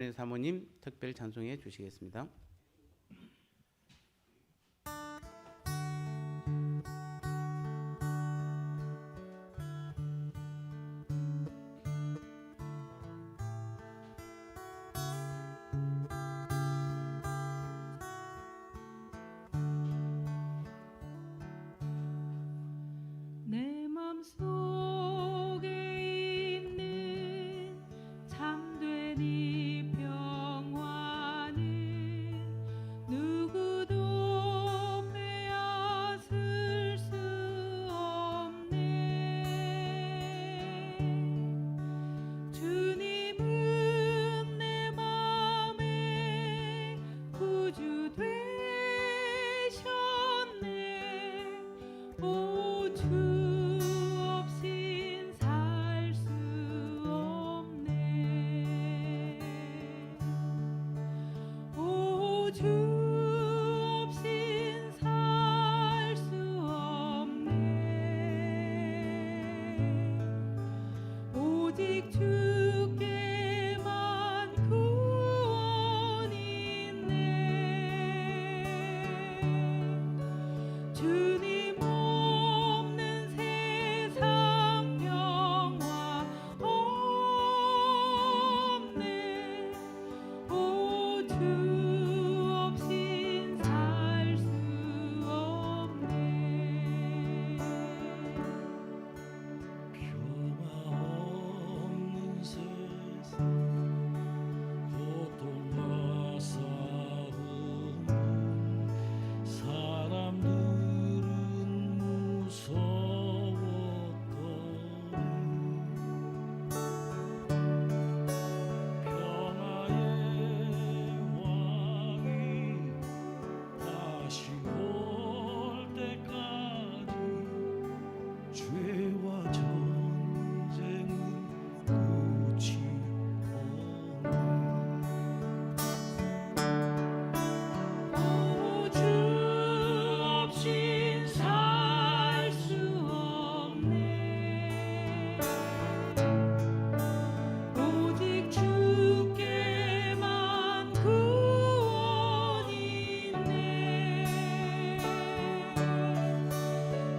사모님 특별 찬송해 주시겠습니다. 내 맘속에 있는 참된 이 평화는 누구도 빼앗을 수 없네. 주님은 내 맘의 구주 되셨네. 오 주 없인 살 수 없네. 오 주 없인 살 수 없네. 오직 주께만 구원 있네. 주님 없는 세상 평화 없네. 오 주 없인 살 수 없네. 평화 없는 세상 고통과 싸움 사람들은 무서웠더니 평화의 왕이 다시 올 때까지 죄와 전쟁은 끝이 없네. 오 주 없인 살 수 없네. 오직 주께만 구원 있네.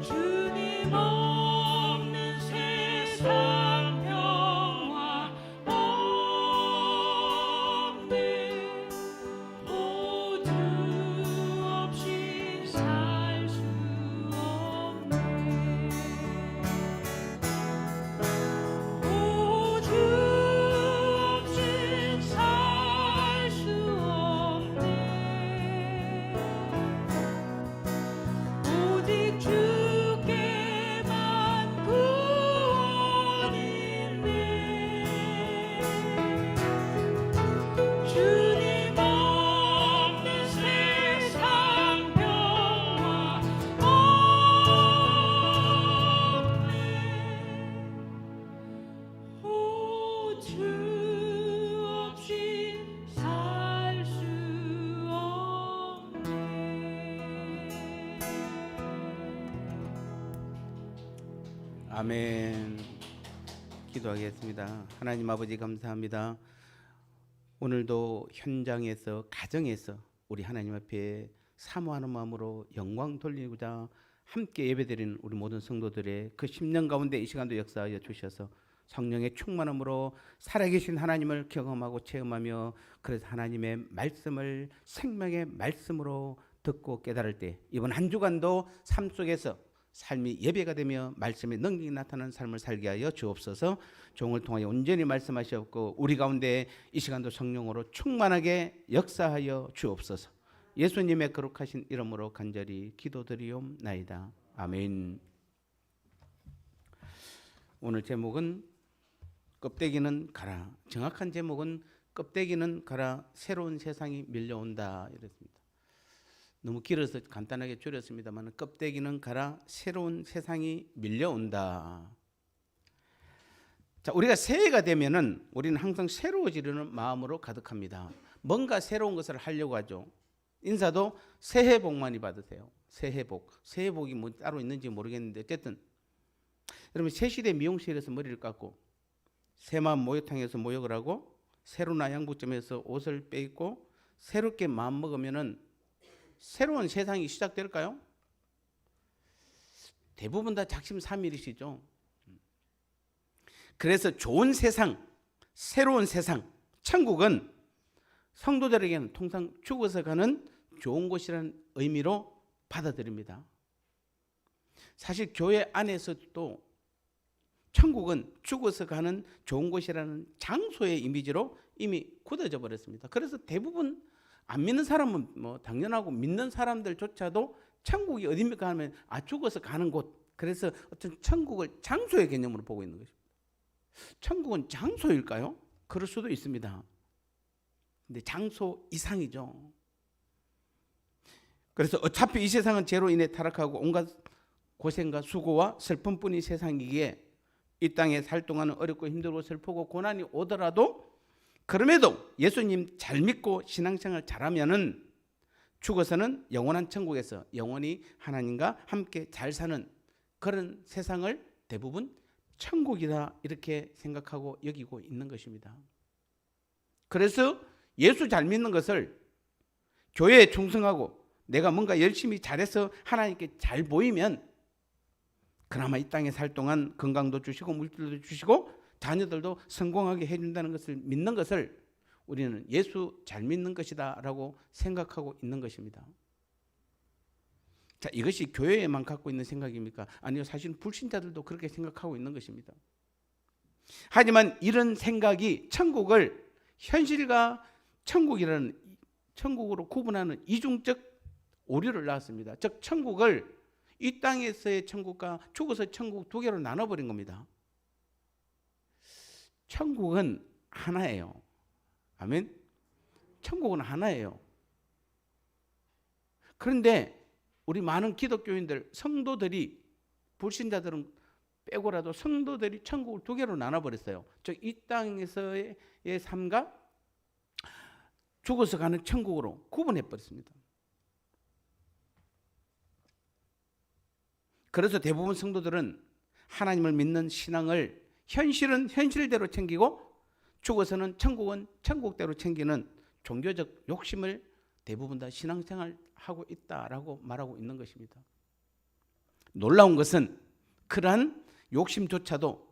주님 없는 세상 평화 없네. 오 주 없인 살 수 없네. 오 주 없인 살 수 없네. 오직 주께만 구원 있네. 주님 없는 세상 평화 없네. 오 주 없인 살 수 없네. 아멘. 기도하겠습니다. 하나님 아버지 감사합니다. 오늘도 현장에서 가정에서 우리 하나님 앞에 사모하는 마음으로 영광 돌리고자 함께 예배드리는 우리 모든 성도들의 그 10년 가운데 이 시간도 역사하여 주셔서 성령의 충만함으로 살아계신 하나님을 경험하고 체험하며 그래서 하나님의 말씀을 생명의 말씀으로 듣고 깨달을 때 이번 한 주간도 삶 속에서 삶이 예배가 되며 말씀의 능력이 나타나는 삶을 살게 하여 주옵소서. 종을 통하여 온전히 말씀하시옵고 우리 가운데 이 시간도 성령으로 충만하게 역사하여 주옵소서. 예수님의 거룩하신 이름으로 간절히 기도드리옵나이다. 아멘. 오늘 제목은 껍데기는 가라. 정확한 제목은 껍데기는 가라. 새로운 세상이 밀려온다. 이렇습니다. 너무 길어서 간단하게 줄였습니다만 껍데기는 가라. 새로운 세상이 밀려온다. 자, 우리가 새해가 되면은 우리는 항상 새로워지려는 마음으로 가득합니다. 뭔가 새로운 것을 하려고 하죠. 인사도 새해 복 많이 받으세요. 새해 복. 새해 복이 뭐 따로 있는지 모르겠는데 어쨌든 여러분 새시대 미용실에서 머리를 깎고 새마음 목욕탕에서 목욕을 하고 새로운 아양부점에서 옷을 빼입고 새롭게 마음먹으면은 새로운 세상이 시작될까요? 대부분 다 작심삼일이시죠. 그래서 좋은 세상, 새로운 세상, 천국은 성도들에게는 통상 죽어서 가는 좋은 곳이라는 의미로 받아들입니다. 사실 교회 안에서도 천국은 죽어서 가는 좋은 곳이라는 장소의 이미지로 이미 굳어져 버렸습니다. 그래서 대부분 안 믿는 사람은 뭐 당연하고 믿는 사람들조차도 천국이 어디입니까 하면 죽어서 가는 곳. 그래서 어떤 천국을 장소의 개념으로 보고 있는 것입니다. 천국은 장소일까요? 그럴 수도 있습니다. 근데 장소 이상이죠. 그래서 어차피 이 세상은 죄로 인해 타락하고 온갖 고생과 수고와 슬픔뿐인 세상이기에 이 땅에 살 동안은 어렵고 힘들고 슬프고 고난이 오더라도 그럼에도 예수님 잘 믿고 신앙생활 잘하면은 죽어서는 영원한 천국에서 영원히 하나님과 함께 잘 사는 그런 세상을 대부분 천국이다 이렇게 생각하고 여기고 있는 것입니다. 그래서 예수 잘 믿는 것을 교회에 충성하고 내가 뭔가 열심히 잘해서 하나님께 잘 보이면 그나마 이 땅에 살 동안 건강도 주시고 물질도 주시고 자녀들도 성공하게 해준다는 것을 믿는 것을 우리는 예수 잘 믿는 것이다 라고 생각하고 있는 것입니다. 자, 이것이 교회에만 갖고 있는 생각입니까? 아니요, 사실 불신자들도 그렇게 생각하고 있는 것입니다. 하지만 이런 생각이 천국을 현실과 천국으로 구분하는 이중적 오류를 낳았습니다. 즉 천국을 이 땅에서의 천국과 죽어서 천국 두 개로 나눠버린 겁니다. 천국은 하나예요. 아멘. 천국은 하나예요. 그런데 우리 많은 기독교인들, 성도들이, 불신자들은 빼고라도 성도들이 천국을 두 개로 나눠버렸어요. 즉 이 땅에서의 삶과 죽어서 가는 천국으로 구분해버렸습니다. 그래서 대부분 성도들은 하나님을 믿는 신앙을 현실은 현실대로 챙기고 죽어서는 천국은 천국대로 챙기는 종교적 욕심을 대부분 다 신앙생활하고 있다라고 말하고 있는 것입니다. 놀라운 것은 그러한 욕심조차도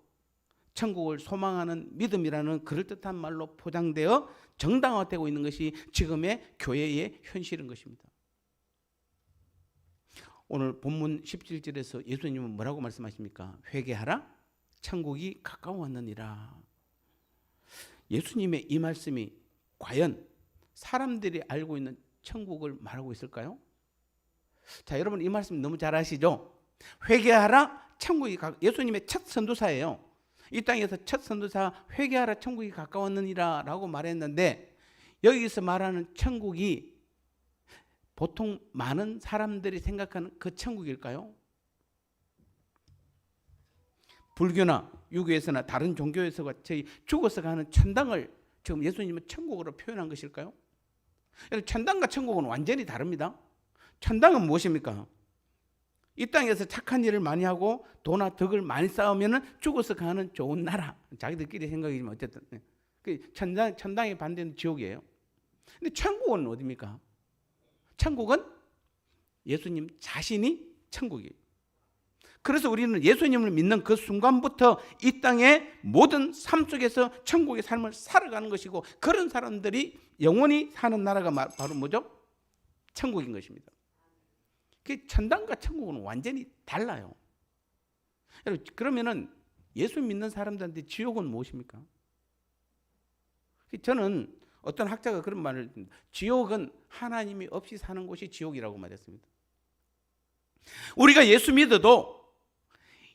천국을 소망하는 믿음이라는 그럴듯한 말로 포장되어 정당화되고 있는 것이 지금의 교회의 현실인 것입니다. 오늘 본문 17절에서 예수님은 뭐라고 말씀하십니까? 회개하라, 천국이 가까워 왔느니라. 예수님의 이 말씀이 과연 사람들이 알고 있는 천국을 말하고 있을까요? 자, 여러분 이 말씀 너무 잘 아시죠? 회개하라, 천국이 예수님의 첫 선도사예요. 이 땅에서 첫 선도사 회개하라, 천국이 가까웠느니라 라고 말했는데 여기서 말하는 천국이 보통 많은 사람들이 생각하는 그 천국일까요? 불교나 유교에서나 다른 종교에서 같이 죽어서 가는 천당을 지금 예수님은 천국으로 표현한 것일까요? 천당과 천국은 완전히 다릅니다. 천당은 무엇입니까? 이 땅에서 착한 일을 많이 하고 돈이나 덕을 많이 쌓으면 죽어서 가는 좋은 나라. 자기들끼리 생각이지만 어쨌든 천당의 반대는 지옥이에요. 근데 천국은 어디입니까? 천국은 예수님 자신이 천국이에요. 그래서 우리는 예수님을 믿는 그 순간부터 이 땅의 모든 삶 속에서 천국의 삶을 살아가는 것이고 그런 사람들이 영원히 사는 나라가 바로 뭐죠? 천국인 것입니다. 천당과 천국은 완전히 달라요. 여러분, 그러면은 예수 믿는 사람들한테 지옥은 무엇입니까? 저는 어떤 학자가 그런 말을 했습니다. 지옥은 하나님이 없이 사는 곳이 지옥이라고 말했습니다. 우리가 예수 믿어도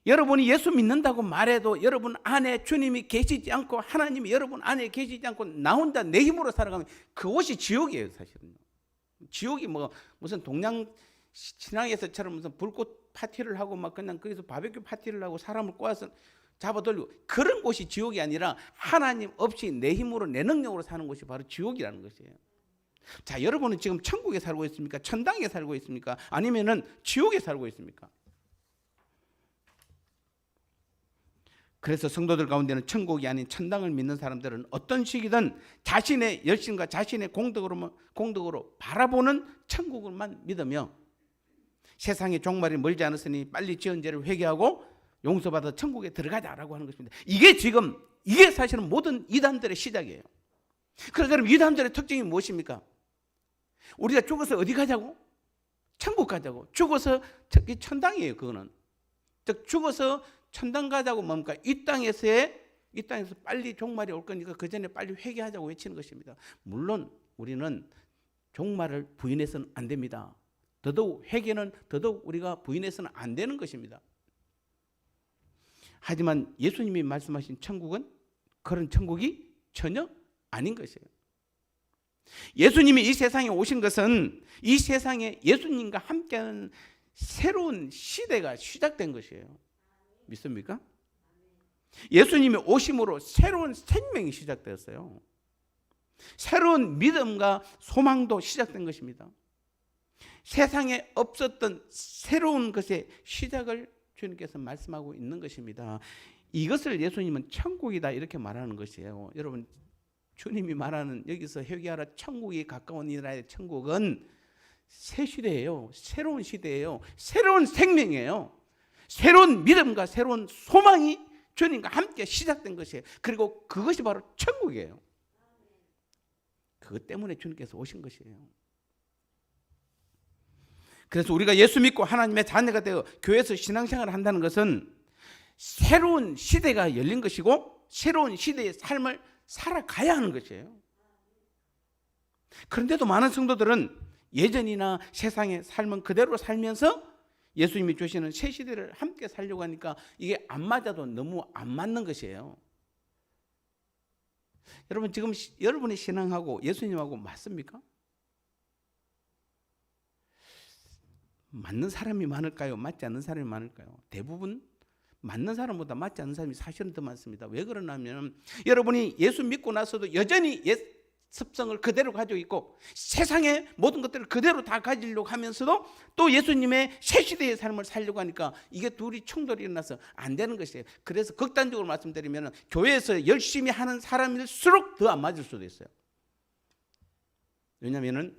여러분이 예수 믿는다고 말해도 여러분 안에 주님이 계시지 않고 하나님이 여러분 안에 계시지 않고 나 혼자 내 힘으로 살아가면 그곳이 지옥이에요, 사실은. 지옥이 뭐 무슨 동양 신앙에서처럼 무슨 불꽃 파티를 하고 막 그냥 거기서 바베큐 파티를 하고 사람을 꼬아서 잡아돌리고 그런 곳이 지옥이 아니라 하나님 없이 내 힘으로 내 능력으로 사는 곳이 바로 지옥이라는 것이에요. 자, 여러분은 지금 천국에 살고 있습니까? 천당에 살고 있습니까? 아니면은 지옥에 살고 있습니까? 그래서 성도들 가운데는 천국이 아닌 천당을 믿는 사람들은 어떤 시기든 자신의 열심과 자신의 공덕으로 바라보는 천국을만 믿으며 세상의 종말이 멀지 않았으니 빨리 지은 죄를 회개하고 용서받아 천국에 들어가자라고 하는 것입니다. 이게 사실은 모든 이단들의 시작이에요. 그래서 여러분, 이단들의 특징이 무엇입니까? 우리가 죽어서 어디 가자고? 천국 가자고. 죽어서 천당이에요. 그거는 즉 죽어서 천당 가자고 뭡니까? 이 땅에서 빨리 종말이 올 거니까 그 전에 빨리 회개하자고 외치는 것입니다. 물론 우리는 종말을 부인해서는 안 됩니다. 더더욱 회개는 더더욱 우리가 부인해서는 안 되는 것입니다. 하지만 예수님이 말씀하신 천국은 그런 천국이 전혀 아닌 것이에요. 예수님이 이 세상에 오신 것은 이 세상에 예수님과 함께하는 새로운 시대가 시작된 것이에요. 믿습니까? 예수님이 오심으로 새로운 생명이 시작되었어요. 새로운 믿음과 소망도 시작된 것입니다. 세상에 없었던 새로운 것의 시작을 주님께서 말씀하고 있는 것입니다. 이것을 예수님은 천국이다 이렇게 말하는 것이에요. 여러분, 주님이 말하는 여기서 회개하라 천국이 가까운 이라의 천국은 새 시대예요. 새로운 시대예요. 새로운 생명이에요. 새로운 믿음과 새로운 소망이 주님과 함께 시작된 것이에요. 그리고 그것이 바로 천국이에요. 그것 때문에 주님께서 오신 것이에요. 그래서 우리가 예수 믿고 하나님의 자녀가 되어 교회에서 신앙생활을 한다는 것은 새로운 시대가 열린 것이고 새로운 시대의 삶을 살아가야 하는 것이에요. 그런데도 많은 성도들은 예전이나 세상의 삶은 그대로 살면서 예수님이 주시는 새 시대를 함께 살려고 하니까 이게 안 맞아도 너무 안 맞는 것이에요. 여러분, 지금 여러분의 신앙하고 예수님하고 맞습니까? 맞는 사람이 많을까요? 맞지 않는 사람이 많을까요? 대부분 맞는 사람보다 맞지 않는 사람이 사실은 더 많습니다. 왜 그러냐면 여러분이 예수 믿고 나서도 여전히 옛 습성을 그대로 가지고 있고 세상의 모든 것들을 그대로 다 가지려고 하면서도 또 예수님의 새 시대의 삶을 살려고 하니까 이게 둘이 충돌이 일어나서 안 되는 것이에요. 그래서 극단적으로 말씀드리면 교회에서 열심히 하는 사람일수록 더 안 맞을 수도 있어요. 왜냐하면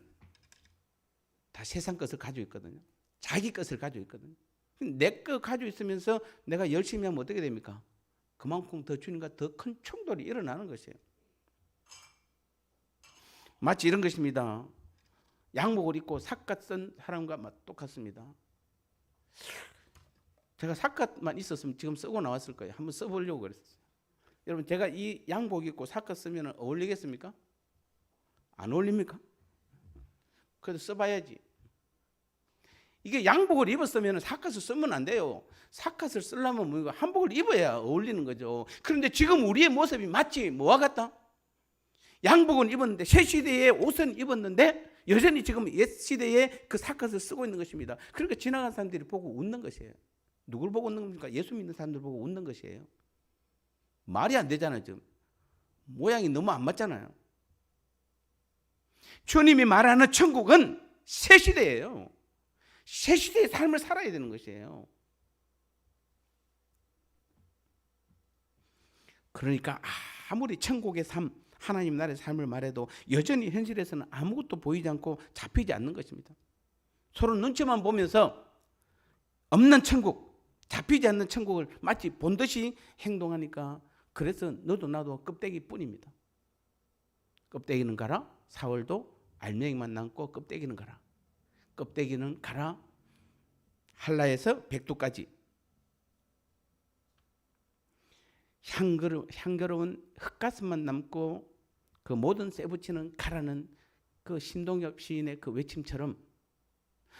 다 세상 것을 가지고 있거든요. 자기 것을 가지고 있거든요. 내 것 가지고 있으면서 내가 열심히 하면 어떻게 됩니까? 그만큼 더 주님과 더 큰 충돌이 일어나는 것이에요. 마치 이런 것입니다. 양복을 입고 삿갓 쓴 사람과 똑같습니다. 제가 삿갓만 있었으면 지금 쓰고 나왔을 거예요. 한번 써보려고 그랬어요. 여러분, 제가 이 양복 입고 삿갓 쓰면 어울리겠습니까? 안 어울립니까? 그래도 써봐야지. 이게 양복을 입었으면 삿갓을 쓰면 안 돼요. 삿갓을 쓰려면 뭐 한복을 입어야 어울리는 거죠. 그런데 지금 우리의 모습이 마치 뭐와 같다? 양복은 입었는데 새 시대의 옷은 입었는데 여전히 지금 옛 시대의 그 삿갓을 쓰고 있는 것입니다. 그러니까 지나가는 사람들이 보고 웃는 것이에요. 누굴 보고 웃는 겁니까? 예수 믿는 사람들 보고 웃는 것이에요. 말이 안 되잖아요. 지금 모양이 너무 안 맞잖아요. 주님이 말하는 천국은 새 시대예요. 새 시대의 삶을 살아야 되는 것이에요. 그러니까 아무리 천국의 삶, 하나님 나라의 삶을 말해도 여전히 현실에서는 아무것도 보이지 않고 잡히지 않는 것입니다. 서로 눈치만 보면서 없는 천국, 잡히지 않는 천국을 마치 본 듯이 행동하니까 그래서 너도 나도 껍데기뿐입니다. 껍데기는 가라. 사월도 알맹이만 남고 껍데기는 가라. 껍데기는 가라. 한라에서 백두까지. 향기로운 흙가슴만 남고 그 모든 쇠붙이는 가라는 그 신동엽 시인의 그 외침처럼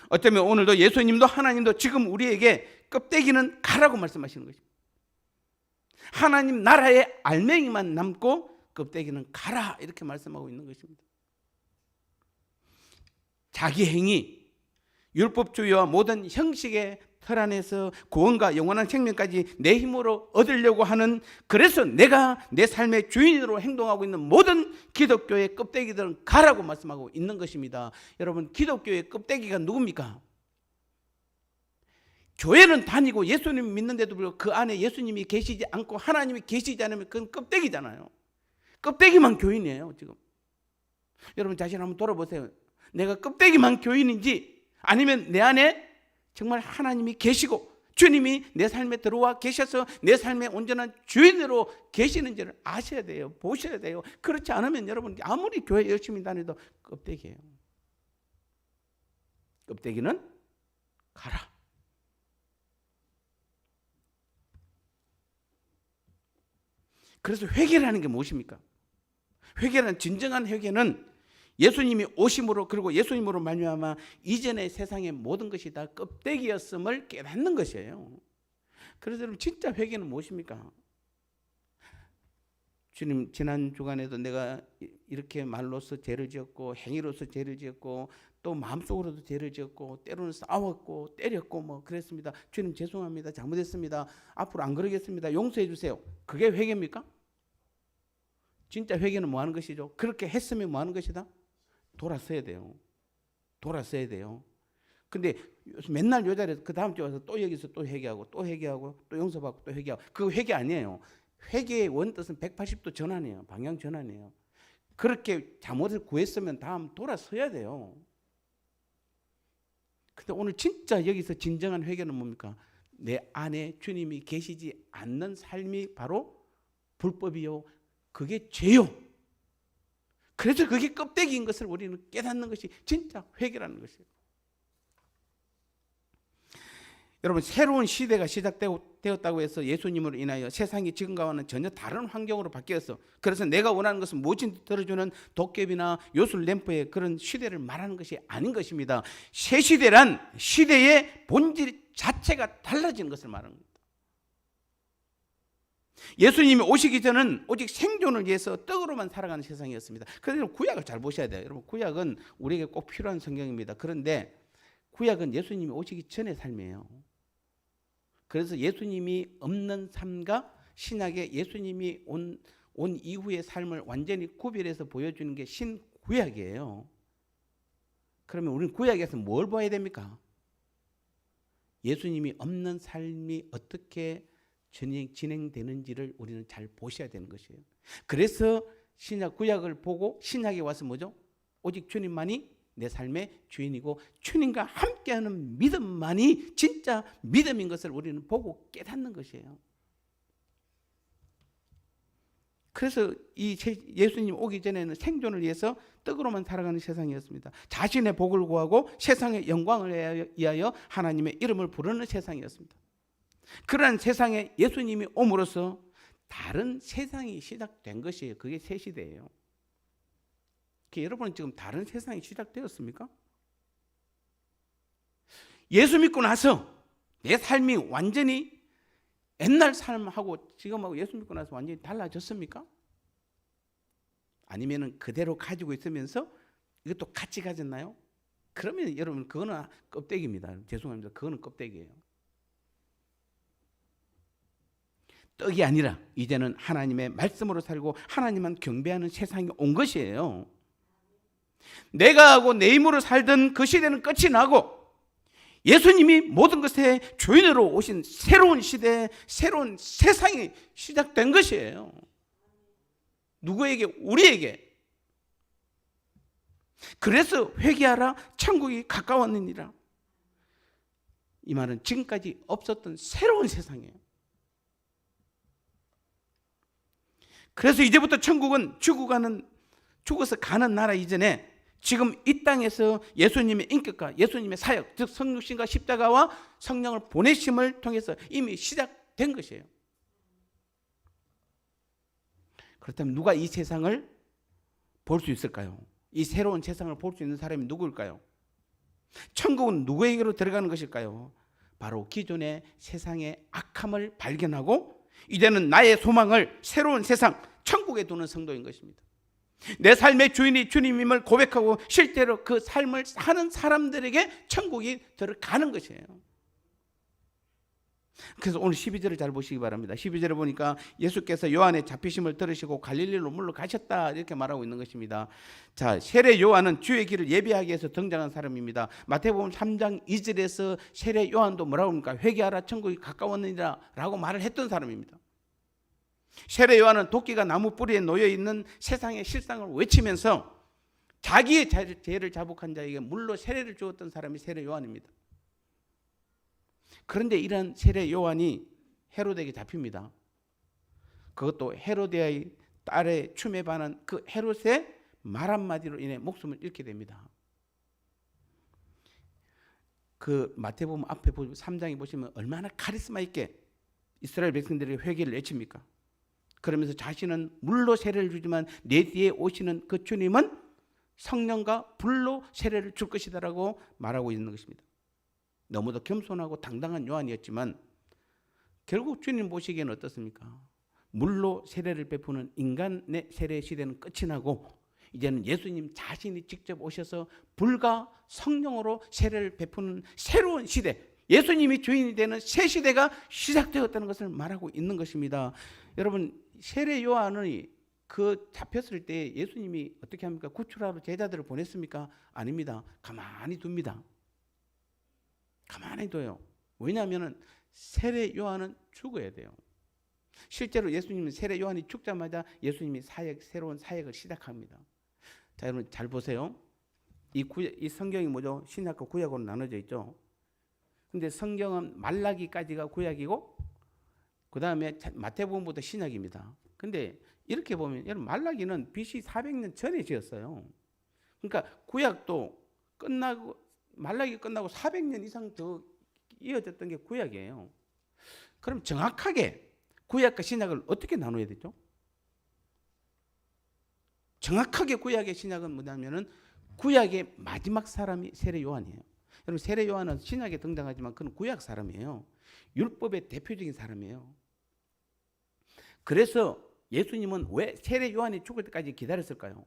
어쩌면 오늘도 예수님도 하나님도 지금 우리에게 껍데기는 가라고 말씀하시는 것입니다. 하나님 나라의 알맹이만 남고 껍데기는 가라 이렇게 말씀하고 있는 것입니다. 자기 행위, 율법주의와 모든 형식의 틀 안에서 구원과 영원한 생명까지 내 힘으로 얻으려고 하는, 그래서 내가 내 삶의 주인으로 행동하고 있는 모든 기독교의 껍데기들은 가라고 말씀하고 있는 것입니다. 여러분, 기독교의 껍데기가 누굽니까? 교회는 다니고 예수님 믿는데도 불구하고 그 안에 예수님이 계시지 않고 하나님이 계시지 않으면 그건 껍데기잖아요. 껍데기만 교인이에요 지금. 여러분 자신 한번 돌아보세요. 내가 껍데기만 교인인지 아니면 내 안에 정말 하나님이 계시고 주님이 내 삶에 들어와 계셔서 내 삶의 온전한 주인으로 계시는지를 아셔야 돼요. 보셔야 돼요. 그렇지 않으면 여러분 아무리 교회 열심히 다녀도 껍데기예요. 껍데기는 가라. 그래서 회개라는 게 무엇입니까? 회개는 진정한 회개는 예수님이 오심으로 그리고 예수님으로 말미암아 이전의 세상의 모든 것이 다 껍데기였음을 깨닫는 것이에요. 그래서 여러분 진짜 회개는 무엇입니까? 주님 지난 주간에도 내가 이렇게 말로서 죄를 지었고 행위로서 죄를 지었고 또 마음속으로도 죄를 지었고 때로는 싸웠고 때렸고 뭐 그랬습니다. 주님 죄송합니다. 잘못했습니다. 앞으로 안 그러겠습니다. 용서해 주세요. 그게 회개입니까? 진짜 회개는 뭐 하는 것이죠? 그렇게 했으면 뭐 하는 것이다? 돌아서야 돼요. 돌아서야 돼요. 근데 맨날 요 자리에서 그 다음 주에 와서 또 여기서 또 회개하고 또 회개하고 또 용서받고 또 회개하고 그거 회개 아니에요. 회개의 원뜻은 180도 전환이에요. 방향 전환이에요. 그렇게 잘못을 구했으면 다음 돌아서야 돼요. 근데 오늘 진짜 여기서 진정한 회개는 뭡니까? 내 안에 주님이 계시지 않는 삶이 바로 불법이요. 그게 죄요. 그래서 그게 껍데기인 것을 우리는 깨닫는 것이 진짜 회개라는 것이에요. 여러분 새로운 시대가 시작되었다고 해서 예수님으로 인하여 세상이 지금과는 전혀 다른 환경으로 바뀌었어. 그래서 내가 원하는 것은 무엇인지 들어주는 도깨비나 요술 램프의 그런 시대를 말하는 것이 아닌 것입니다. 새 시대란 시대의 본질 자체가 달라지는 것을 말하는 겁니다. 예수님이 오시기 전은 오직 생존을 위해서 떡으로만 살아가는 세상이었습니다. 그래서 구약을 잘 보셔야 돼요. 여러분 구약은 우리에게 꼭 필요한 성경입니다. 그런데 구약은 예수님이 오시기 전의 삶이에요. 그래서 예수님이 없는 삶과 신약의 예수님이 온 이후의 삶을 완전히 구별해서 보여주는 게 신구약이에요. 그러면 우리는 구약에서 뭘 봐야 됩니까? 예수님이 없는 삶이 어떻게 진행되는지를 우리는 잘 보셔야 되는 것이에요. 그래서 신약 구약을 보고 신약에 와서 뭐죠? 오직 주님만이 내 삶의 주인이고 주님과 함께하는 믿음만이 진짜 믿음인 것을 우리는 보고 깨닫는 것이에요. 그래서 이 예수님 오기 전에는 생존을 위해서 떡으로만 살아가는 세상이었습니다. 자신의 복을 구하고 세상의 영광을 위하여 하나님의 이름을 부르는 세상이었습니다. 그러한 세상에 예수님이 옴으로써 다른 세상이 시작된 것이에요. 그게 새 시대예요. 여러분은 지금 다른 세상이 시작되었습니까? 예수 믿고 나서 내 삶이 완전히 옛날 삶하고 지금하고 예수 믿고 나서 완전히 달라졌습니까? 아니면 그대로 가지고 있으면서 이것도 같이 가졌나요? 그러면 여러분 그거는 껍데기입니다. 죄송합니다. 그거는 껍데기예요. 떡이 아니라 이제는 하나님의 말씀으로 살고 하나님만 경배하는 세상이 온 것이에요. 내가 하고 내 힘으로 살던 그 시대는 끝이 나고 예수님이 모든 것의 주인으로 오신 새로운 시대, 새로운 세상이 시작된 것이에요. 누구에게? 우리에게. 그래서 회개하라, 천국이 가까웠느니라. 이 말은 지금까지 없었던 새로운 세상이에요. 그래서 이제부터 천국은 죽어서 가는 나라 이전에 지금 이 땅에서 예수님의 인격과 예수님의 사역, 즉 성육신과 십자가와 성령을 보내심을 통해서 이미 시작된 것이에요. 그렇다면 누가 이 세상을 볼 수 있을까요? 이 새로운 세상을 볼 수 있는 사람이 누구일까요? 천국은 누구에게로 들어가는 것일까요? 바로 기존의 세상의 악함을 발견하고 이제는 나의 소망을 새로운 세상, 천국에 두는 성도인 것입니다. 내 삶의 주인이 주님임을 고백하고 실제로 그 삶을 사는 사람들에게 천국이 들어가는 것이에요. 그래서 오늘 12절을 잘 보시기 바랍니다. 12절에 보니까 예수께서 요한의 잡히심을 들으시고 갈릴리로 물러가셨다 이렇게 말하고 있는 것입니다. 자, 세례 요한은 주의 길을 예비하기 위해서 등장한 사람입니다. 마태복음 3장 2절에서 세례 요한도 뭐라고 합니까? 회개하라 천국이 가까웠느니라 라고 말을 했던 사람입니다. 세례 요한은 도끼가 나무 뿌리에 놓여 있는 세상의 실상을 외치면서 자기의 죄를 자복한 자에게 물로 세례를 주었던 사람이 세례 요한입니다. 그런데 이런 세례 요한이 헤로데에게 잡힙니다. 그것도 헤로데의 딸의 춤에 반한 그 헤롯의 말 한마디로 인해 목숨을 잃게 됩니다. 그 마태복음 앞에 3장에 보시면 얼마나 카리스마 있게 이스라엘 백성들이 회개를 외칩니까? 그러면서 자신은 물로 세례를 주지만 내 뒤에 오시는 그 주님은 성령과 불로 세례를 줄 것이다라고 말하고 있는 것입니다. 너무도 겸손하고 당당한 요한이었지만 결국 주님 보시기에는 어떻습니까? 물로 세례를 베푸는 인간의 세례 시대는 끝이 나고 이제는 예수님 자신이 직접 오셔서 불과 성령으로 세례를 베푸는 새로운 시대, 예수님이 주인이 되는 새 시대가 시작되었다는 것을 말하고 있는 것입니다. 여러분, 세례 요한이 그 잡혔을 때 예수님이 어떻게 합니까? 구출하러 제자들을 보냈습니까? 아닙니다. 가만히 둡니다. 가만히 둬요. 왜냐하면 세례 요한은 죽어야 돼요. 실제로 예수님은 세례 요한이 죽자마자 예수님이 새로운 사역을 시작합니다. 자, 여러분 잘 보세요. 이 성경이 뭐죠? 신약과 구약으로 나눠져 있죠. 근데 성경은 말라기까지가 구약이고 그 다음에 마태복음부터 신약입니다. 근데 이렇게 보면 여러분 말라기는 BC 400년 전에 지었어요. 그러니까 구약도 끝나고 말라기 끝나고 400년 이상 더 이어졌던 게 구약이에요. 그럼 정확하게 구약과 신약을 어떻게 나눠야 되죠? 정확하게 구약의 신약은 뭐냐면은 구약의 마지막 사람이 세례 요한이에요. 여러분 세례 요한은 신약에 등장하지만 그는 구약 사람이에요. 율법의 대표적인 사람이에요. 그래서 예수님은 왜 세례 요한이 죽을 때까지 기다렸을까요?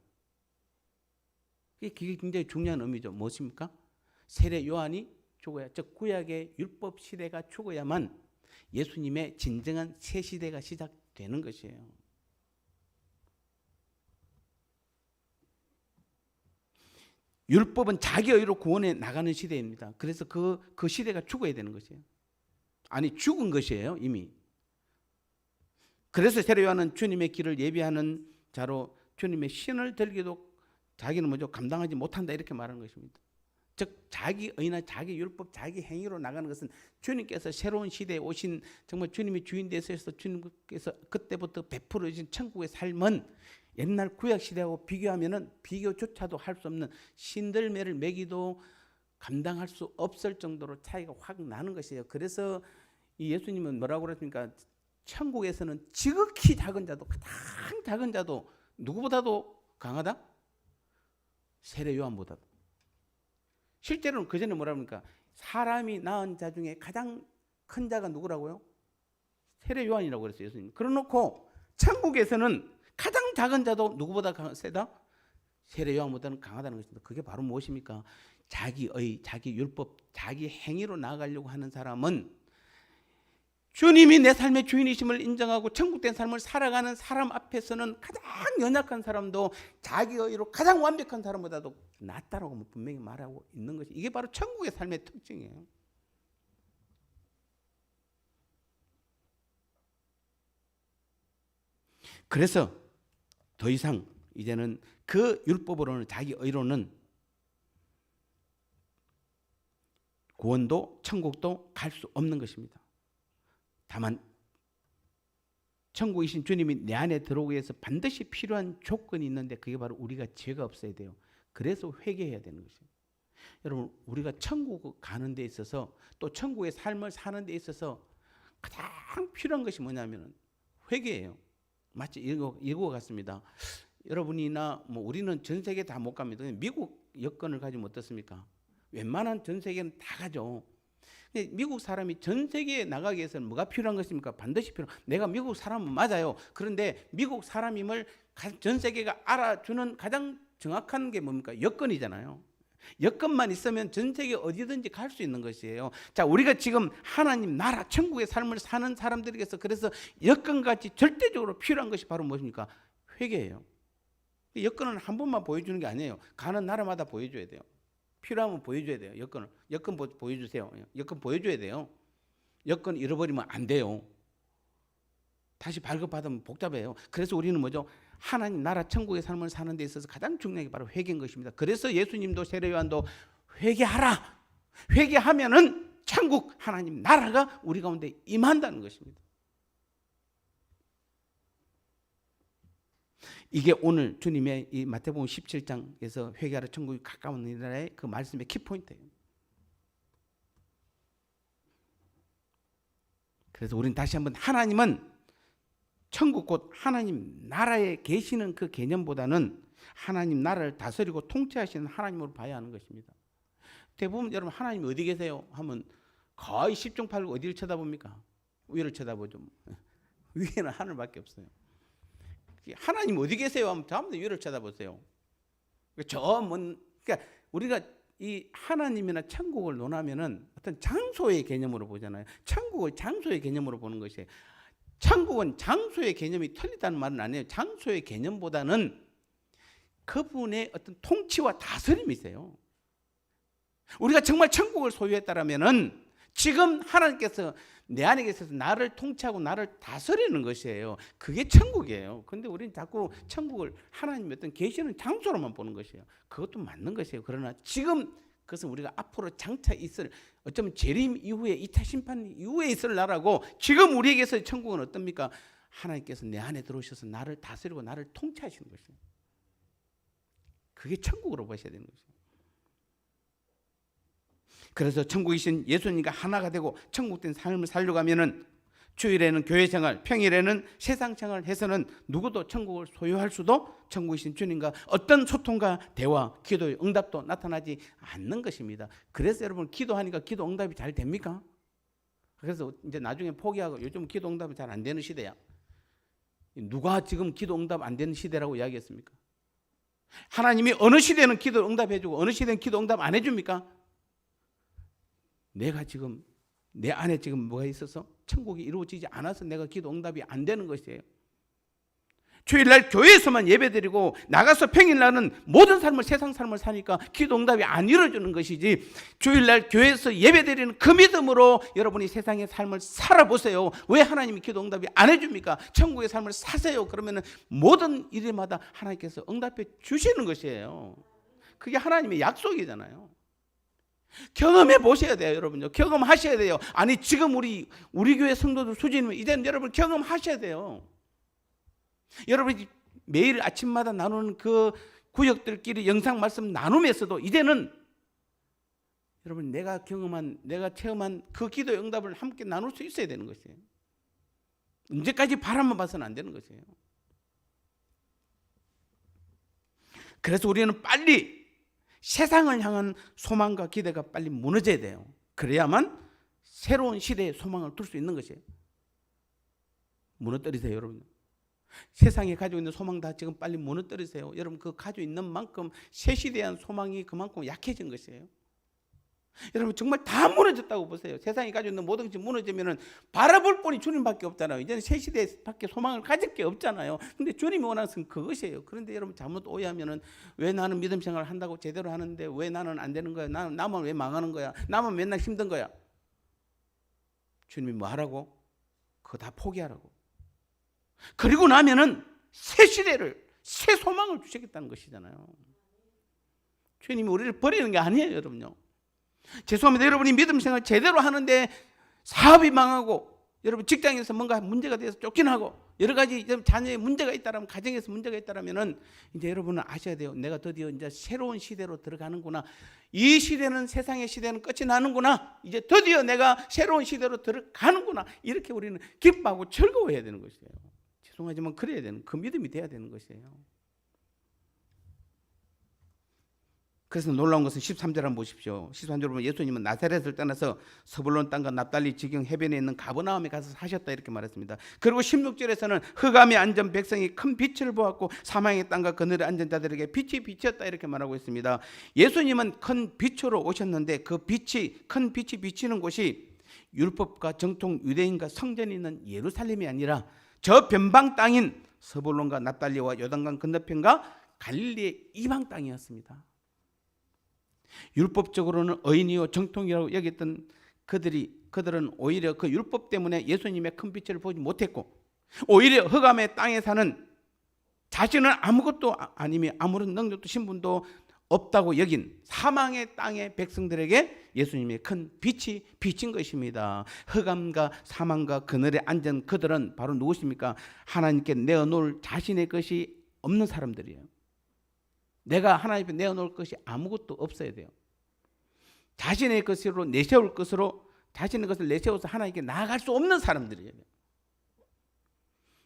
이게 굉장히 중요한 의미죠. 무엇입니까? 세례 요한이 죽어야, 즉 구약의 율법 시대가 죽어야만 예수님의 진정한 새 시대가 시작되는 것이에요. 율법은 자기 의로 구원해 나가는 시대입니다. 그래서 그 시대가 죽어야 되는 것이에요. 아니 죽은 것이에요 이미. 그래서 세례 요한은 주님의 길을 예비하는 자로 주님의 신을 들기도 자기는 뭐죠? 감당하지 못한다 이렇게 말하는 것입니다. 즉 자기 의나 자기 율법, 자기 행위로 나가는 것은 주님께서 새로운 시대에 오신 정말 주님이 주인 되셔서 주님께서 그때부터 베풀어 주신 천국의 삶은 옛날 구약 시대하고 비교하면은 비교조차도 할 수 없는 신들매를 매기도 감당할 수 없을 정도로 차이가 확 나는 것이에요. 그래서 이 예수님은 뭐라고 그랬습니까? 천국에서는 지극히 작은 자도 가장 작은 자도 누구보다도 강하다? 세례 요한보다도. 실제로는 그 전에 뭐라고 합니까? 사람이 낳은 자 중에 가장 큰 자가 누구라고요? 세례 요한이라고 그랬어요 예수님. 그러놓고 천국에서는 가장 작은 자도 누구보다 세다? 세례 요한보다는 강하다는 것입니다. 그게 바로 무엇입니까? 자기의, 자기 율법, 자기 행위로 나아가려고 하는 사람은 주님이 내 삶의 주인이심을 인정하고 천국된 삶을 살아가는 사람 앞에서는 가장 연약한 사람도 자기 의로 가장 완벽한 사람보다도 낫다라고 분명히 말하고 있는 것이, 이게 바로 천국의 삶의 특징이에요. 그래서 더 이상 이제는 그 율법으로는, 자기 의로는 구원도 천국도 갈 수 없는 것입니다. 다만 천국이신 주님이 내 안에 들어오기 위해서 반드시 필요한 조건이 있는데 그게 바로 우리가 죄가 없어야 돼요. 그래서 회개해야 되는 것입니다. 여러분 우리가 천국 가는 데 있어서 또 천국의 삶을 사는 데 있어서 가장 필요한 것이 뭐냐면 회개예요. 마치 이거 같습니다. 여러분이나 뭐 우리는 전 세계 다 못 갑니다. 미국 여권을 가지면 어떻습니까? 웬만한 전 세계는 다 가죠. 미국 사람이 전 세계에 나가기 위해서는 뭐가 필요한 것입니까? 반드시 내가 미국 사람은 맞아요. 그런데 미국 사람임을 전 세계가 알아주는 가장 정확한 게 뭡니까? 여권이잖아요. 여건만 있으면 전 세계 어디든지 갈 수 있는 것이에요. 자, 우리가 지금 하나님 나라 천국의 삶을 사는 사람들에게서 그래서 여건같이 절대적으로 필요한 것이 바로 무엇입니까? 회개예요. 여건은 한 번만 보여주는 게 아니에요. 가는 나라마다 보여줘야 돼요. 필요하면 보여줘야 돼요. 여건 보여주세요. 여건 보여줘야 돼요. 여건 잃어버리면 안 돼요. 다시 발급받으면 복잡해요. 그래서 우리는 뭐죠? 하나님 나라 천국의 삶을 사는 데 있어서 가장 중요한 게 바로 회개인 것입니다. 그래서 예수님도 세례 요한도 회개하라. 회개하면은 천국 하나님 나라가 우리 가운데 임한다는 것입니다. 이게 오늘 주님의 이 마태복음 17장에서 회개하라 천국이 가까운 나라의 그 말씀의 키포인트예요. 그래서 우리는 다시 한번 하나님은 천국 곧 하나님 나라에 계시는 그 개념보다는 하나님 나라를 다스리고 통치하시는 하나님으로 봐야 하는 것입니다. 대부분 여러분 하나님 어디 계세요? 하면 거의 10중 8구 어디를 쳐다봅니까? 위를 쳐다보죠. 위에는 하늘밖에 없어요. 하나님 어디 계세요? 하면 전부 위를 쳐다보세요. 그러니까 우리가 이 하나님이나 천국을 논하면은 어떤 장소의 개념으로 보잖아요. 천국을 장소의 개념으로 보는 것이에요. 천국은 장소의 개념이 틀리다는 말은 아니에요. 장소의 개념보다는 그분의 어떤 통치와 다스림이 있어요. 우리가 정말 천국을 소유했다라면은 지금 하나님께서 내 안에 계셔서 나를 통치하고 나를 다스리는 것이에요. 그게 천국이에요. 그런데 우리는 자꾸 천국을 하나님의 어떤 계시는 장소로만 보는 것이에요. 그것도 맞는 것이에요. 그러나 지금 그것은 우리가 앞으로 장차 있을 어쩌면 재림 이후에 2차 심판 이후에 있을 나라고 지금 우리에게서 천국은 어떻습니까? 하나님께서 내 안에 들어오셔서 나를 다스리고 나를 통치하시는 것이에요. 그게 천국으로 보셔야 되는 것이에요. 그래서 천국이신 예수님과 하나가 되고 천국된 삶을 살려고 하면은 주일에는 교회 생활, 평일에는 세상 생활을 해서는 누구도 천국을 소유할 수도 천국이신 주님과 어떤 소통과 대화, 기도의 응답도 나타나지 않는 것입니다. 그래서 여러분 기도하니까 기도 응답이 잘 됩니까? 그래서 이제 나중에 포기하고 요즘 기도 응답이 잘 안 되는 시대야. 누가 지금 기도 응답 안 되는 시대라고 이야기했습니까? 하나님이 어느 시대는 기도 응답해주고 어느 시대는 기도 응답 안 해줍니까? 내가 지금 내 안에 지금 뭐가 있어서 천국이 이루어지지 않아서 내가 기도 응답이 안 되는 것이에요. 주일날 교회에서만 예배드리고 나가서 평일날은 모든 삶을 세상 삶을 사니까 기도 응답이 안 이루어지는 것이지, 주일날 교회에서 예배드리는 그 믿음으로 여러분이 세상의 삶을 살아보세요. 왜 하나님이 기도 응답이 안 해줍니까? 천국의 삶을 사세요. 그러면 모든 일마다 하나님께서 응답해 주시는 것이에요. 그게 하나님의 약속이잖아요. 경험해 보셔야 돼요, 여러분요. 경험하셔야 돼요. 아니 지금 우리 교회 성도들 수준이면 이제는 여러분 경험하셔야 돼요. 여러분이 매일 아침마다 나누는 그 구역들끼리 영상 말씀 나누면서도 이제는 여러분 내가 체험한 그 기도의 응답을 함께 나눌 수 있어야 되는 것이에요. 언제까지 바람만 봐서는 안 되는 것이에요. 그래서 우리는 빨리 세상을 향한 소망과 기대가 빨리 무너져야 돼요. 그래야만 새로운 시대의 소망을 둘 수 있는 것이에요. 무너뜨리세요, 여러분. 세상에 가지고 있는 소망 다 지금 빨리 무너뜨리세요. 여러분 그 가지고 있는 만큼 새 시대에 대한 소망이 그만큼 약해진 것이에요. 여러분 정말 다 무너졌다고 보세요. 세상이 가지고 있는 모든 것이 무너지면은 바라볼 분이 주님밖에 없잖아요. 이제는 새 시대밖에 소망을 가질 게 없잖아요. 근데 주님이 원하는 것은 그것이에요. 그런데 여러분 잘못 오해하면은 왜 나는 믿음 생활을 한다고 제대로 하는데 왜 나는 안 되는 거야? 나만 왜 망하는 거야? 나만 맨날 힘든 거야? 주님이 뭐 하라고? 그거 다 포기하라고. 그리고 나면은 새 시대를, 새 소망을 주시겠다는 것이잖아요. 주님이 우리를 버리는 게 아니에요, 여러분요. 죄송합니다. 여러분이 믿음 생활 제대로 하는데 사업이 망하고 여러분 직장에서 뭔가 문제가 돼서 쫓겨나고 여러 가지 자녀의 문제가 있다라면, 가정에서 문제가 있다라면은 이제 여러분은 아셔야 돼요. 내가 드디어 이제 새로운 시대로 들어가는구나. 이 시대는, 세상의 시대는 끝이 나는구나. 이제 드디어 내가 새로운 시대로 들어가는구나. 이렇게 우리는 기뻐하고 즐거워해야 되는 것이에요. 죄송하지만 그래야 되는, 그 믿음이 돼야 되는 것이에요. 그래서 놀라운 것은 13절 한번 보십시오. 13절 보면 예수님은 나사렛을 떠나서 서불론 땅과 납달리 지경 해변에 있는 가버나움에 가서 사셨다 이렇게 말했습니다. 그리고 16절에서는 흑암에 앉은 백성이 큰 빛을 보았고 사망의 땅과 그늘에 앉은 자들에게 빛이 비쳤다 이렇게 말하고 있습니다. 예수님은 큰 빛으로 오셨는데 그 큰 빛이 비치는 곳이 율법과 정통 유대인과 성전이 있는 예루살렘이 아니라 저 변방 땅인 서불론과 납달리와 요단강 건너편과 갈릴리의 이방 땅이었습니다. 율법적으로는 의인이요 정통이라고 여겼던 그들은 오히려 그 율법 때문에 예수님의 큰 빛을 보지 못했고 오히려 흑암의 땅에 사는 자신은 아무것도 아니며 아무런 능력도 신분도 없다고 여긴 사망의 땅의 백성들에게 예수님의 큰 빛이 비친 것입니다. 흑암과 사망과 그늘에 앉은 그들은 바로 누구십니까? 하나님께 내어놓을 자신의 것이 없는 사람들이에요. 내가 하나님 앞에 내어놓을 것이 아무것도 없어야 돼요. 자신의 것으로 내세울 것으로 자신의 것을 내세워서 하나님께 나아갈 수 없는 사람들이에요.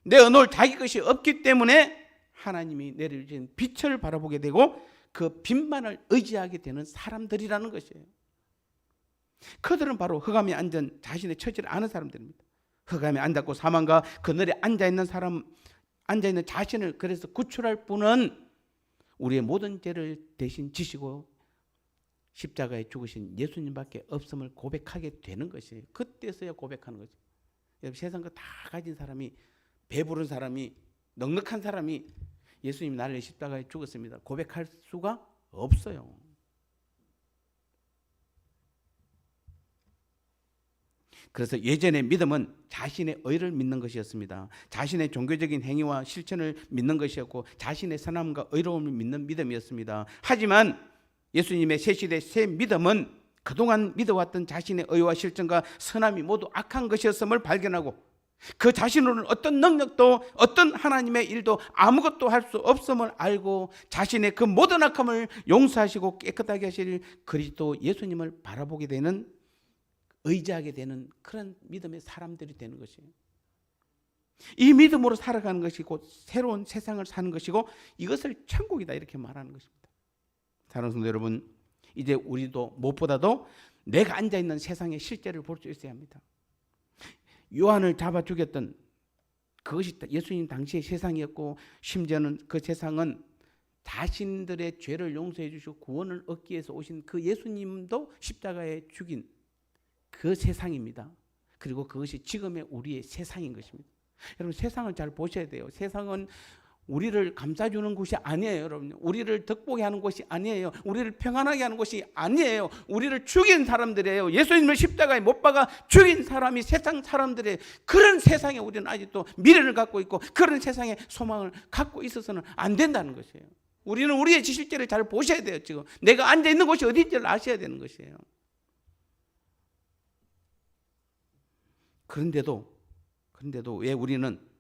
내어놓을 자기 것이 없기 때문에 하나님이 내려주신 빛을 바라보게 되고 그 빛만을 의지하게 되는 사람들이라는 것이에요. 그들은 바로 흑암에 앉은 자신의 처지를 아는 사람들입니다. 흑암에 앉았고 사망과 그늘에 앉아있는 자신을 그래서 구출할 분은 우리의 모든 죄를 대신 지시고 십자가에 죽으신 예수님밖에 없음을 고백하게 되는 것이에요. 그때서야 고백하는 거죠. 여러분, 세상 거 다 가진 사람이, 배부른 사람이, 넉넉한 사람이 예수님 나를 위해 십자가에 죽었습니다 고백할 수가 없어요. 그래서 예전의 믿음은 자신의 의를 믿는 것이었습니다. 자신의 종교적인 행위와 실천을 믿는 것이었고 자신의 선함과 의로움을 믿는 믿음이었습니다. 하지만 예수님의 새 시대 새 믿음은 그동안 믿어왔던 자신의 의와 실천과 선함이 모두 악한 것이었음을 발견하고 그 자신으로는 어떤 능력도 어떤 하나님의 일도 아무것도 할 수 없음을 알고 자신의 그 모든 악함을 용서하시고 깨끗하게 하실 그리스도 예수님을 바라보게 되는, 의지하게 되는 그런 믿음의 사람들이 되는 것이에요. 이 믿음으로 살아가는 것이 곧 새로운 세상을 사는 것이고 이것을 천국이다 이렇게 말하는 것입니다. 사랑하는 성도 여러분, 이제 우리도 무엇보다도 내가 앉아있는 세상의 실제를 볼 수 있어야 합니다. 요한을 잡아 죽였던 그것이 예수님 당시의 세상이었고 심지어는 그 세상은 자신들의 죄를 용서해 주시고 구원을 얻기 위해서 오신 그 예수님도 십자가에 죽인 그 세상입니다. 그리고 그것이 지금의 우리의 세상인 것입니다. 여러분, 세상을 잘 보셔야 돼요. 세상은 우리를 감싸주는 곳이 아니에요. 여러분, 우리를 덕보게 하는 곳이 아니에요. 우리를 평안하게 하는 곳이 아니에요. 우리를 죽인 사람들이에요. 예수님을 십자가에 못 박아 죽인 사람이 세상 사람들이에요. 그런 세상에 우리는 아직도 미래를 갖고 있고 그런 세상에 소망을 갖고 있어서는 안 된다는 것이에요. 우리는 우리의 실제를 잘 보셔야 돼요. 지금 내가 앉아있는 곳이 어딘지를 아셔야 되는 것이에요. 그런데도 왜 우리는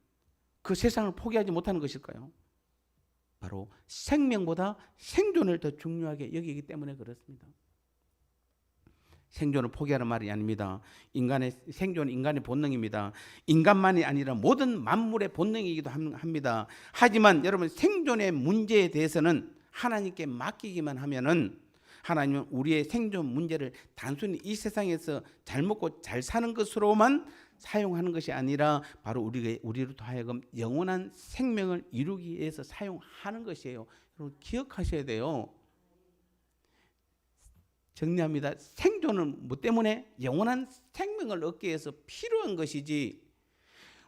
그 세상을 포기하지 못하는 것일까요? 바로 생명보다 생존을 더 중요하게 여기기 때문에 그렇습니다. 생존을 포기하는 말이 아닙니다. 생존은 인간의 본능입니다. 인간만이 아니라 모든 만물의 본능이기도 합니다. 하지만 여러분, 생존의 문제에 대해서는 하나님께 맡기기만 하면은 하나님은 우리의 생존 문제를 단순히 이 세상에서 잘 먹고 잘 사는 것으로만 사용하는 것이 아니라 바로 우리로부터 하여금 영원한 생명을 이루기 위해서 사용하는 것이에요. 여러분, 기억하셔야 돼요. 정리합니다. 생존은 뭐 때문에? 영원한 생명을 얻기 위해서 필요한 것이지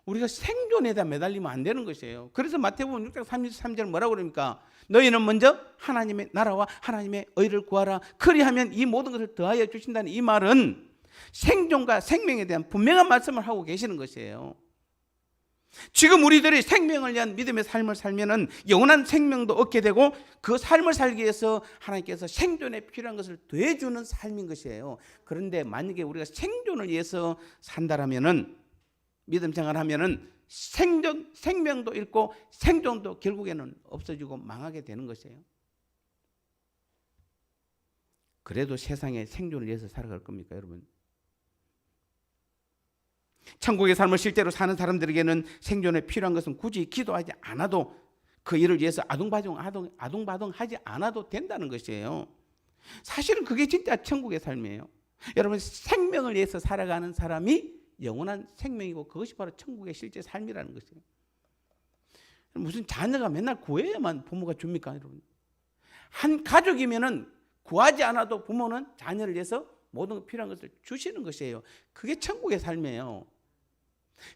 우리가 생존에다 매달리면 안 되는 것이에요. 그래서 마태복음 6장 33절 뭐라고 그럽니까? 너희는 먼저 하나님의 나라와 하나님의 의를 구하라. 그리하면 이 모든 것을 더하여 주신다는 이 말은 생존과 생명에 대한 분명한 말씀을 하고 계시는 것이에요. 지금 우리들이 생명을 위한 믿음의 삶을 살면은 영원한 생명도 얻게 되고 그 삶을 살기 위해서 하나님께서 생존에 필요한 것을 더해주는 삶인 것이에요. 그런데 만약에 우리가 생존을 위해서 산다라면은, 믿음 생활하면은 생명도 잃고 생존도 결국에는 없어지고 망하게 되는 것이에요. 그래도 세상에 생존을 위해서 살아갈 겁니까, 여러분? 천국의 삶을 실제로 사는 사람들에게는 생존에 필요한 것은 굳이 기도하지 않아도 그 일을 위해서 아둥바둥하지 않아도 된다는 것이에요. 사실은 그게 진짜 천국의 삶이에요. 여러분, 생명을 위해서 살아가는 사람이 영원한 생명이고 그것이 바로 천국의 실제 삶이라는 것이에요. 무슨 자녀가 맨날 구해야만 부모가 줍니까, 여러분? 한 가족이면은 구하지 않아도 부모는 자녀를 위해서 모든 필요한 것을 주시는 것이에요. 그게 천국의 삶이에요.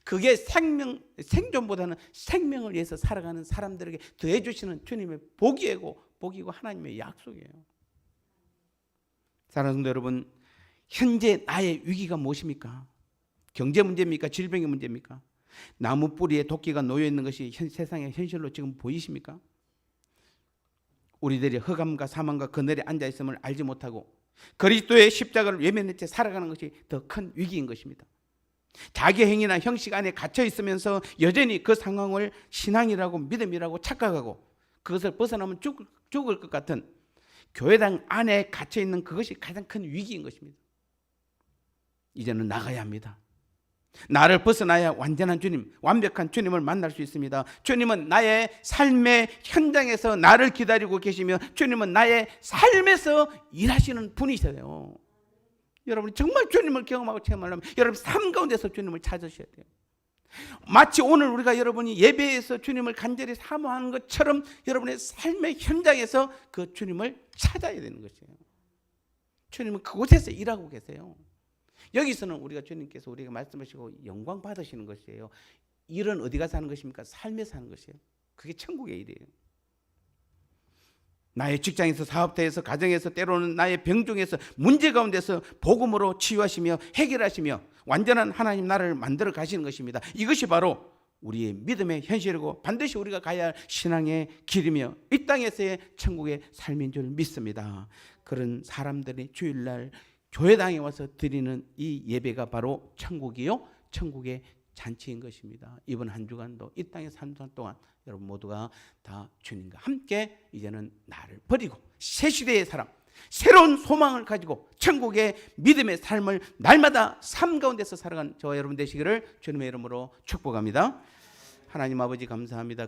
그게 생존보다는 생명을 위해서 살아가는 사람들에게 더해 주시는 주님의 복이고 하나님의 약속이에요. 사랑하는 성도 여러분, 현재 나의 위기가 무엇입니까? 경제 문제입니까? 질병의 문제입니까? 나무 뿌리에 도끼가 놓여 있는 것이 세상의 현실로 지금 보이십니까? 우리들이 흑암과 사망과 그늘에 앉아 있음을 알지 못하고 그리스도의 십자가를 외면한 채 살아가는 것이 더 큰 위기인 것입니다. 자기 행위나 형식 안에 갇혀 있으면서 여전히 그 상황을 신앙이라고 믿음이라고 착각하고 그것을 벗어나면 죽을 것 같은 교회당 안에 갇혀 있는 그것이 가장 큰 위기인 것입니다. 이제는 나가야 합니다. 나를 벗어나야 완전한 주님, 완벽한 주님을 만날 수 있습니다. 주님은 나의 삶의 현장에서 나를 기다리고 계시며 주님은 나의 삶에서 일하시는 분이세요. 여러분이 정말 주님을 경험하고 체험하려면 여러분 삶 가운데서 주님을 찾으셔야 돼요. 마치 오늘 우리가 여러분이 예배에서 주님을 간절히 사모하는 것처럼 여러분의 삶의 현장에서 그 주님을 찾아야 되는 것이에요. 주님은 그곳에서 일하고 계세요. 여기서는 우리가 주님께서 우리가 말씀하시고 영광 받으시는 것이에요. 일은 어디 가서 하는 것입니까? 삶에서 하는 것이에요. 그게 천국의 일이에요. 나의 직장에서, 사업터에서, 가정에서, 때로는 나의 병 중에서, 문제 가운데서 복음으로 치유하시며 해결하시며 완전한 하나님 나라를 만들어 가시는 것입니다. 이것이 바로 우리의 믿음의 현실이고 반드시 우리가 가야 할 신앙의 길이며 이 땅에서의 천국의 삶인 줄 믿습니다. 그런 사람들이 주일날 교회당에 와서 드리는 이 예배가 바로 천국이요, 천국의 잔치인 것입니다. 이번 한 주간도 이 땅의 3주 동안 여러분 모두가 다 주님과 함께 이제는 나를 버리고 새 시대의 사람, 새로운 소망을 가지고 천국의 믿음의 삶을 날마다 삶 가운데서 살아가는 저와 여러분 되시기를 주님의 이름으로 축복합니다. 하나님 아버지 감사합니다.